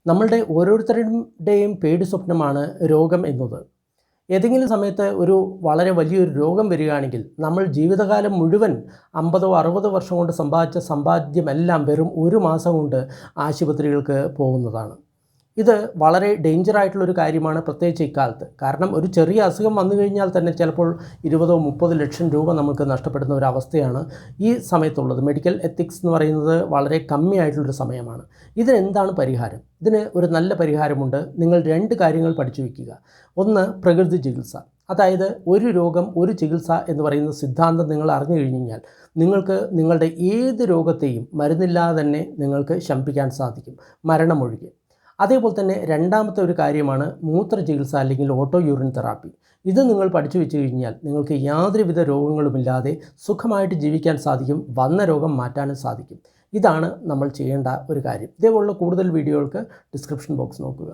നമ്മളുടെ ഓരോരുത്തരുടെയും പേടി സ്വപ്നമാണ് രോഗം എന്നത്. ഏതെങ്കിലും സമയത്ത് ഒരു വളരെ വലിയൊരു രോഗം വരികയാണെങ്കിൽ നമ്മൾ ജീവിതകാലം മുഴുവൻ 50-60 വർഷം കൊണ്ട് സമ്പാദിച്ച സമ്പാദ്യമെല്ലാം വെറും ഒരു മാസം കൊണ്ട് ആശുപത്രികൾക്ക് പോകുന്നതാണ്. ഇത് വളരെ ഡേഞ്ചറായിട്ടുള്ളൊരു കാര്യമാണ്, പ്രത്യേകിച്ച് ഇക്കാലത്ത്. കാരണം ഒരു ചെറിയ അസുഖം വന്നു കഴിഞ്ഞാൽ തന്നെ ചിലപ്പോൾ 20-30 ലക്ഷം രൂപ നമുക്ക് നഷ്ടപ്പെടുന്ന ഒരു അവസ്ഥയാണ് ഈ സമയത്തുള്ളത്. മെഡിക്കൽ എത്തിക്സ് എന്ന് പറയുന്നത് വളരെ കമ്മിയായിട്ടുള്ളൊരു സമയമാണ്. ഇതിനെന്താണ് പരിഹാരം? ഇതിന് ഒരു നല്ല പരിഹാരമുണ്ട്. നിങ്ങൾ 2 കാര്യങ്ങൾ പഠിച്ചു വയ്ക്കുക. ഒന്ന്, പ്രകൃതി ചികിത്സ. അതായത് ഒരു രോഗം ഒരു ചികിത്സ എന്ന് പറയുന്ന സിദ്ധാന്തം നിങ്ങൾ അറിഞ്ഞു കഴിഞ്ഞാൽ നിങ്ങൾക്ക് നിങ്ങളുടെ ഏത് രോഗത്തെയും മരുന്നില്ലാതെ തന്നെ നിങ്ങൾക്ക് ശമിപ്പിക്കാൻ സാധിക്കും, മരണമൊഴികെ. അതേപോലെ തന്നെ രണ്ടാമത്തെ ഒരു കാര്യമാണ് മൂത്ര ചികിത്സ അല്ലെങ്കിൽ ഓട്ടോ യൂറിൻ തെറാപ്പി. ഇത് നിങ്ങൾ പഠിച്ചു വെച്ച് കഴിഞ്ഞാൽ നിങ്ങൾക്ക് യാതൊരുവിധ രോഗങ്ങളുമില്ലാതെ സുഖമായിട്ട് ജീവിക്കാൻ സാധിക്കും, വന്ന രോഗം മാറ്റാനും സാധിക്കും. ഇതാണ് നമ്മൾ ചെയ്യേണ്ട ഒരു കാര്യം. ഇതേപോലുള്ള കൂടുതൽ വീഡിയോകൾക്ക് ഡിസ്ക്രിപ്ഷൻ ബോക്സ് നോക്കുക.